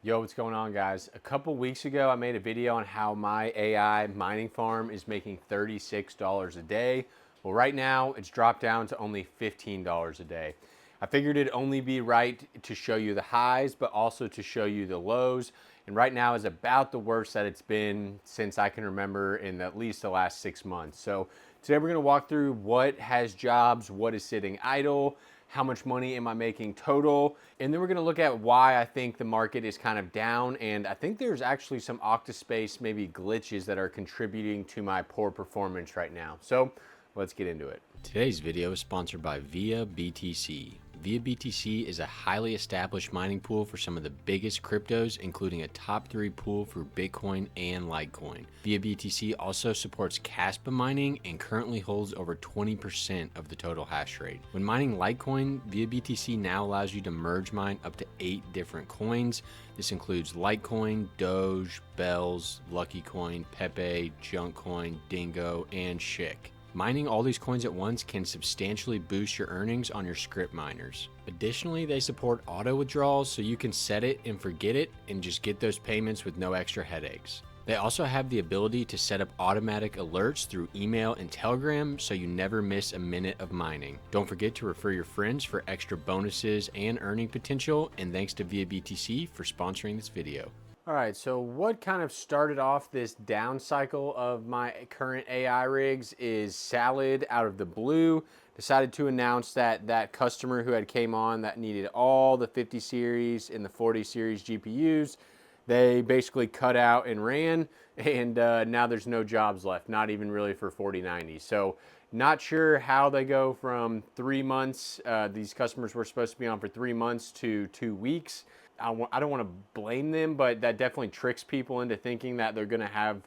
Yo, what's going on, guys? A couple weeks ago, I made a video on how my AI mining farm is making $36 a day. Well, right now, it's dropped down to only $15 a day. I figured it'd only be right to show you the highs, but also to show you the lows. And right now is about the worst that it's been since I can remember in at least the last 6 months. So today we're gonna walk through what has jobs, what is sitting idle, how much money am I making total, and then we're gonna look at why I think the market is kind of down, and I think there's actually some Octaspace maybe glitches that are contributing to my poor performance right now. So let's get into it. Today's video is sponsored by Via BTC. Via BTC is a highly established mining pool for some of the biggest cryptos, including a top 3 pool for Bitcoin and Litecoin. Via BTC also supports Kaspa mining and currently holds over 20% of the total hash rate. When mining Litecoin, Via BTC now allows you to merge mine up to 8 different coins. This includes Litecoin, Doge, Bells, Lucky Coin, Pepe, Junk Coin, Dingo, and Schick. Mining all these coins at once can substantially boost your earnings on your script miners. Additionally, they support auto withdrawals, so you can set it and forget it and just get those payments with no extra headaches. They also have the ability to set up automatic alerts through email and Telegram, so you never miss a minute of mining. Don't forget to refer your friends for extra bonuses and earning potential, and thanks to Via BTC for sponsoring this video. All right, so what kind of started off this down cycle of my current AI rigs is Salad out of the blue decided to announce that that customer who had came on that needed all the 50 series and the 40 series GPUs, they basically cut out and ran, and now there's no jobs left, not even really for 4090. So not sure how they go from 3 months, these customers were supposed to be on for 3 months to 2 weeks. I don't want to blame them, but that definitely tricks people into thinking that they're going to have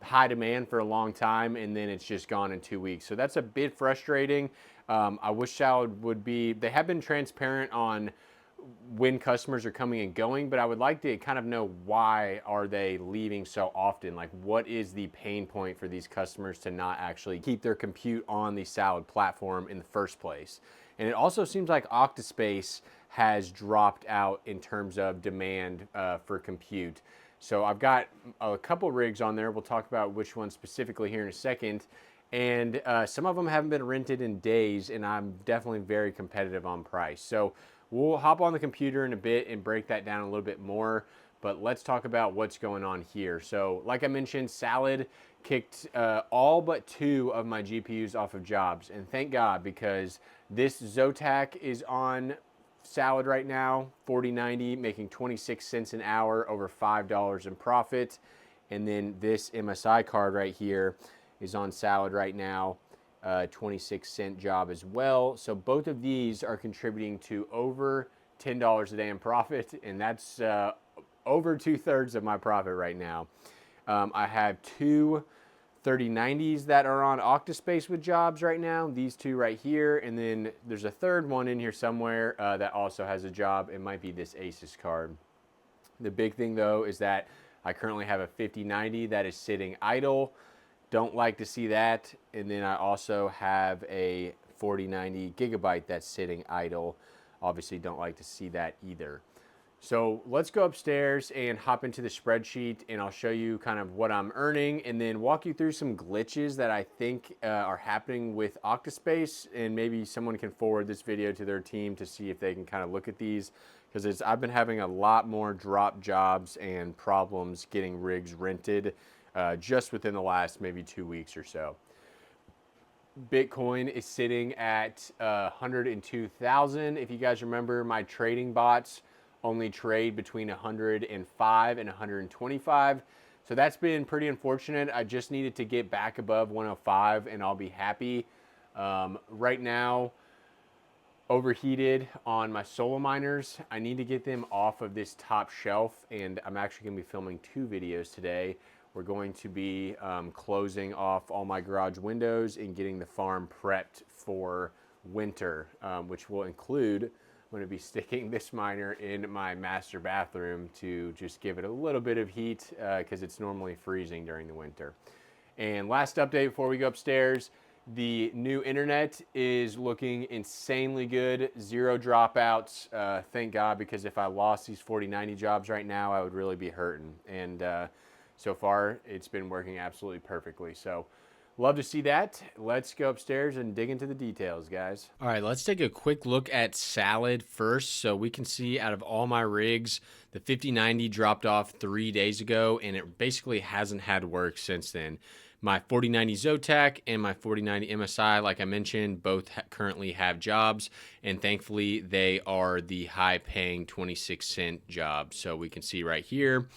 high demand for a long time, and then it's just gone in 2 weeks. So that's a bit frustrating. I wish Salad would be, they have been transparent on when customers are coming and going, but I would like to kind of know why are they leaving so often? Like, what is the pain point for these customers to not actually keep their compute on the Salad platform in the first place? And it also seems like Octaspace has dropped out in terms of demand for compute. So I've got a couple rigs on there. We'll talk about which one specifically here in a second. And some of them haven't been rented in days, and I'm definitely very competitive on price. So we'll hop on the computer in a bit and break that down a little bit more. But let's talk about what's going on here. So like I mentioned, Salad kicked all but 2 of my GPUs off of jobs. And thank God, because this Zotac is on Salad right now, 4090, making 26 cents an hour, over $5 in profit. And then this MSI card right here is on Salad right now, 26-cent job as well. So both of these are contributing to over $10 a day in profit, and that's over 2/3 of my profit right now. I have 2 3090s that are on Octaspace with jobs right now, these 2 right here, and then there's a third one in here somewhere that also has a job. It might be this ASIC card. The big thing though is that I currently have a 5090 that is sitting idle. Don't like to see that. And then I also have a 4090 gigabyte that's sitting idle. Obviously don't like to see that either. So let's go upstairs and hop into the spreadsheet, and I'll show you kind of what I'm earning and then walk you through some glitches that I think are happening with Octaspace, and maybe someone can forward this video to their team to see if they can kind of look at these, because I've been having a lot more drop jobs and problems getting rigs rented just within the last maybe 2 weeks or so. Bitcoin is sitting at 102,000. If you guys remember, my trading bots only trade between 105 and 125. So that's been pretty unfortunate. I just needed to get back above 105 and I'll be happy. Right now, overheated on my solo miners. I need to get them off of this top shelf, and I'm actually gonna be filming 2 videos today. We're going to be closing off all my garage windows and getting the farm prepped for winter, which will include, I'm going to be sticking this miner in my master bathroom to just give it a little bit of heat because it's normally freezing during the winter. And last update before we go upstairs, The new internet is looking insanely good. 0 dropouts. Thank God, because if I lost these 4090 jobs right now, I would really be hurting. And so far, it's been working absolutely perfectly. So love to see that. Let's go upstairs and dig into the details, guys. All right, let's take a quick look at Salad first. So we can see out of all my rigs, the 5090 dropped off 3 days ago, and it basically hasn't had work since then. My 4090 Zotac and my 4090 MSI, like I mentioned, both currently have jobs, and thankfully they are the high-paying 26-cent jobs. So we can see right here,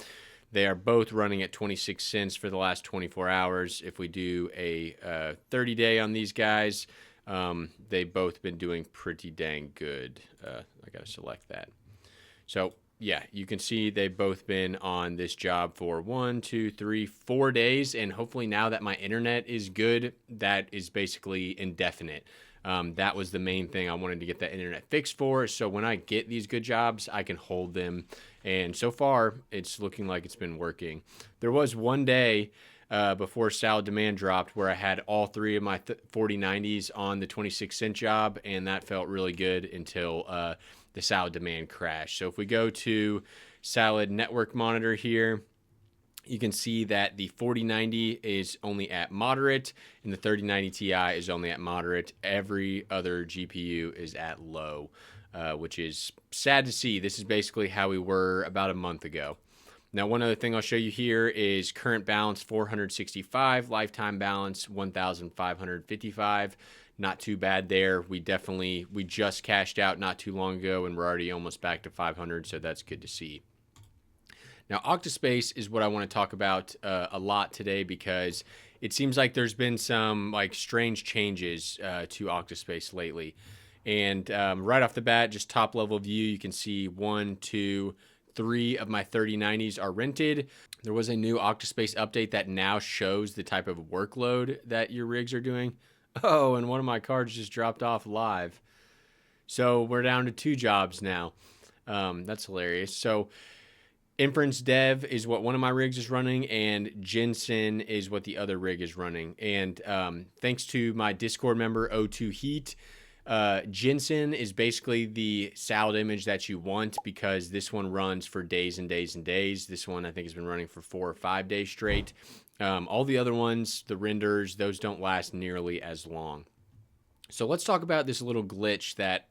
they are both running at 26 cents for the last 24 hours. If we do a 30-day on these guys, they've both been doing pretty dang good. I got to select that. So yeah, you can see they've both been on this job for 1, 2, 3, 4 days. And hopefully now that my internet is good, that is basically indefinite. That was the main thing I wanted to get that internet fixed for. So when I get these good jobs, I can hold them. And so far, it's looking like it's been working. There was one day before Salad demand dropped where I had all 3 of my 4090s on the 26-cent job, and that felt really good until the Salad demand crashed. So if we go to Salad network monitor here, you can see that the 4090 is only at moderate and the 3090 Ti is only at moderate. Every other GPU is at low, which is sad to see. This is basically how we were about a month ago. Now, one other thing I'll show you here is current balance 465, lifetime balance 1,555. Not too bad there. We just cashed out not too long ago, and we're already almost back to 500, so that's good to see. Now, Octaspace is what I want to talk about a lot today, because it seems like there's been some strange changes to Octaspace lately. And right off the bat, just top level view, you can see 1, 2, 3 of my 3090s are rented. There was a new Octaspace update that now shows the type of workload that your rigs are doing. Oh, and one of my cards just dropped off live. So we're down to 2 jobs now. That's hilarious. So Inference Dev is what one of my rigs is running, and Jensen is what the other rig is running. And thanks to my Discord member, O2 Heat, Jensen is basically the Salad image that you want, because this one runs for days and days and days. This one I think has been running for 4 or 5 days straight. All the other ones, the renders, those don't last nearly as long. So let's talk about this little glitch that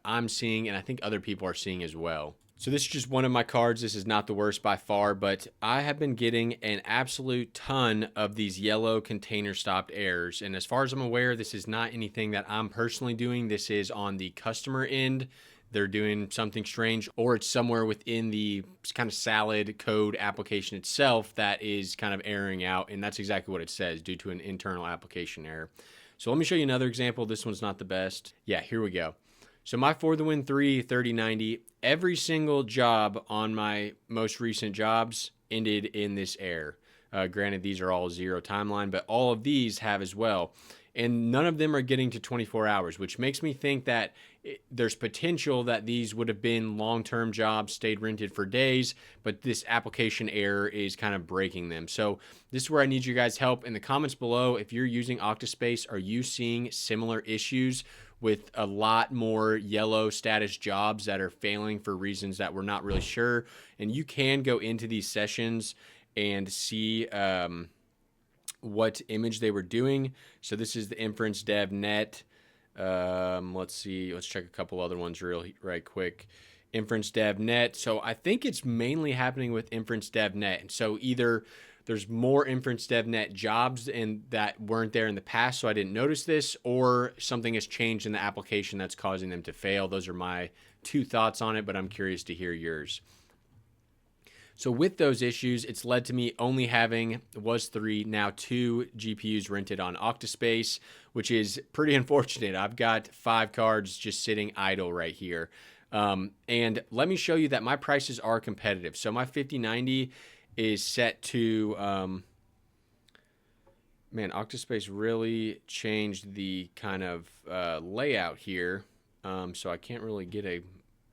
I'm seeing, and I think other people are seeing as well. So this is just one of my cards. This is not the worst by far, but I have been getting an absolute ton of these yellow container stopped errors. And as far as I'm aware, this is not anything that I'm personally doing. This is on the customer end. They're doing something strange, or it's somewhere within the kind of Salad code application itself that is kind of erroring out. And that's exactly what it says, due to an internal application error. So let me show you another example. This one's not the best. Yeah, here we go. So my For the Win 3 3090, every single job on my most recent jobs ended in this error. Granted, these are all 0 timeline, but all of these have as well. And none of them are getting to 24 hours, which makes me think that there's potential that these would have been long-term jobs, stayed rented for days, but this application error is kind of breaking them. So this is where I need you guys' help. In the comments below, if you're using Octaspace, are you seeing similar issues with a lot more yellow status jobs that are failing for reasons that we're not really sure? And you can go into these sessions and see what image they were doing. So this is the Inference Dev Net. Let's see. Let's check a couple other ones right quick. Inference Dev Net. So I think it's mainly happening with Inference Dev Net. So either there's more Inference Dev Net jobs and that weren't there in the past, so I didn't notice this, or something has changed in the application that's causing them to fail. Those are my 2 thoughts on it, but I'm curious to hear yours. So with those issues, it's led to me only having, was 3, now 2 GPUs rented on Octaspace, which is pretty unfortunate. I've got 5 cards just sitting idle right here. And let me show you that my prices are competitive. So my 5090 is set to, man, Octaspace really changed the kind of layout here. So I can't really get a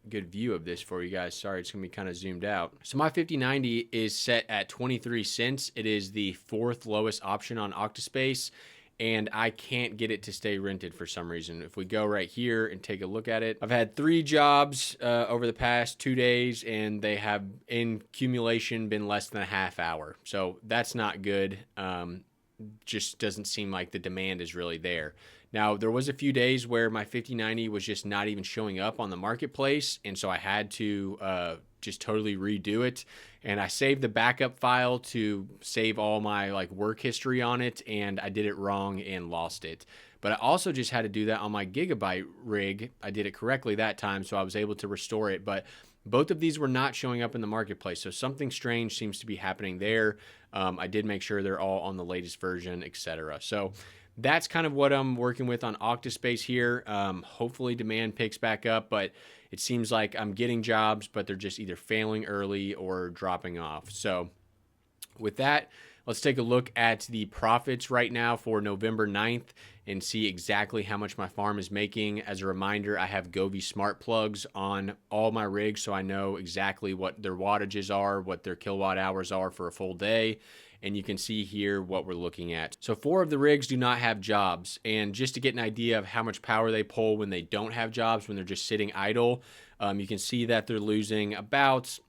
good view of this for you guys. Sorry, it's gonna be kind of zoomed out. So my 5090 is set at 23 cents. It is the 4th lowest option on Octaspace, and I can't get it to stay rented for some reason. If we go right here and take a look at it, I've had 3 jobs over the past 2 days, and they have in accumulation been less than a half hour. So that's not good. Just doesn't seem like the demand is really there. Now, there was a few days where my 5090 was just not even showing up on the marketplace, and so I had to just totally redo it. And I saved the backup file to save all my like work history on it, and I did it wrong and lost it. But I also just had to do that on my Gigabyte rig. I did it correctly that time, so I was able to restore it. But both of these were not showing up in the marketplace, so something strange seems to be happening there. I did make sure they're all on the latest version, etc. So that's kind of what I'm working with on Octaspace here. Hopefully demand picks back up, but it seems like I'm getting jobs, but they're just either failing early or dropping off. So with that, let's take a look at the profits right now for November 9th and see exactly how much my farm is making. As a reminder, I have Govee smart plugs on all my rigs, so I know exactly what their wattages are, what their kilowatt hours are for a full day. And you can see here what we're looking at. So 4 of the rigs do not have jobs. And just to get an idea of how much power they pull when they don't have jobs, when they're just sitting idle, you can see that they're losing about,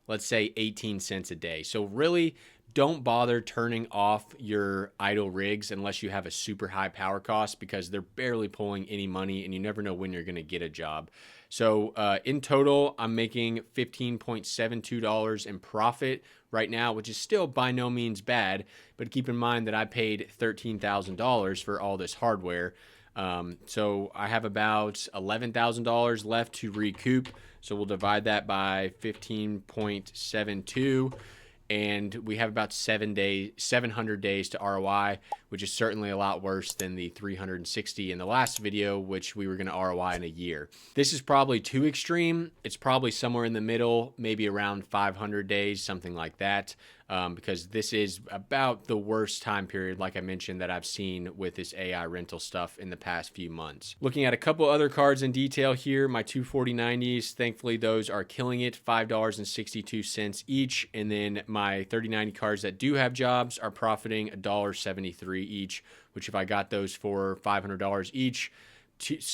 let's say, 18 cents a day. So really, don't bother turning off your idle rigs unless you have a super high power cost, because they're barely pulling any money and you never know when you're going to get a job. So in total, I'm making $15.72 in profit right now, which is still by no means bad. But keep in mind that I paid $13,000 for all this hardware. So I have about $11,000 left to recoup. So we'll divide that by 15.72. And we have about 700 days to ROI, which is certainly a lot worse than the 360 in the last video, which we were going to ROI in a year. This is probably too extreme. It's probably somewhere in the middle, maybe around 500 days, something like that. Because this is about the worst time period, like I mentioned, that I've seen with this AI rental stuff in the past few months. Looking at a couple other cards in detail here, my 24090s, thankfully those are killing it, $5.62 each. And then my 3090 cards that do have jobs are profiting $1.73 each, which if I got those for $500 each,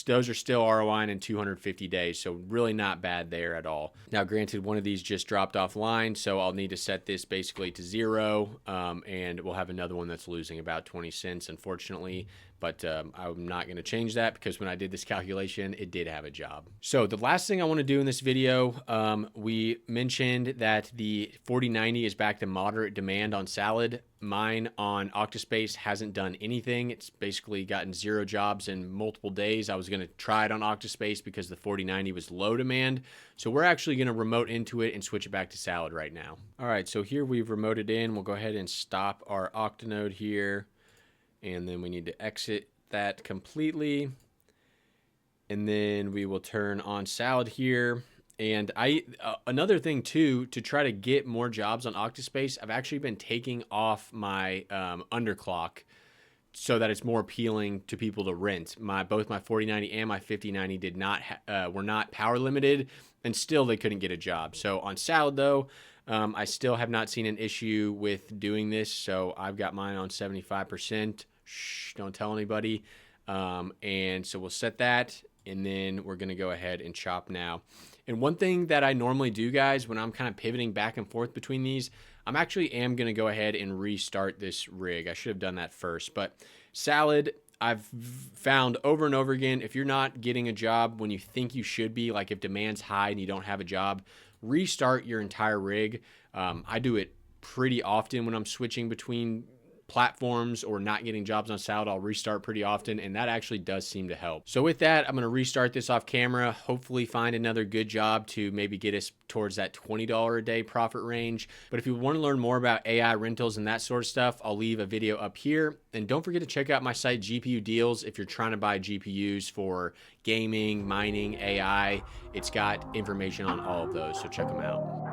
those are still ROIing in 250 days, so really not bad there at all. Now, granted, one of these just dropped offline, so I'll need to set this basically to 0, and we'll have another one that's losing about 20 cents, unfortunately. But I'm not going to change that because when I did this calculation, it did have a job. So the last thing I want to do in this video, we mentioned that the 4090 is back to moderate demand on Salad. Mine on Octaspace hasn't done anything. It's basically gotten 0 jobs in multiple days. I was going to try it on Octaspace because the 4090 was low demand. So we're actually going to remote into it and switch it back to Salad right now. All right, so here we've remoted in. We'll go ahead and stop our Octanode here. And then we need to exit that completely. And then we will turn on Salad here. And another thing too, to try to get more jobs on Octaspace, I've actually been taking off my underclock so that it's more appealing to people to rent. Both my 4090 and my 5090 were not power limited, and still they couldn't get a job. So on Salad though, I still have not seen an issue with doing this. So I've got mine on 75%. Shh, don't tell anybody. And so we'll set that, and then we're going to go ahead and chop now. And one thing that I normally do, guys, when I'm kind of pivoting back and forth between these, I'm actually going to go ahead and restart this rig. I should have done that first. But Salad, I've found over and over again, if you're not getting a job when you think you should be, like if demand's high and you don't have a job, restart your entire rig. I do it pretty often when I'm switching between platforms or not getting jobs on Salad. I'll restart pretty often, and that actually does seem to help. So with that, I'm going to restart this off camera, hopefully find another good job to maybe get us towards that $20 a day profit range. But if you want to learn more about AI rentals and that sort of stuff, I'll leave a video up here. And don't forget to check out my site, GPU Deals, if you're trying to buy GPUs for gaming, mining, AI. It's got information on all of those, so check them out.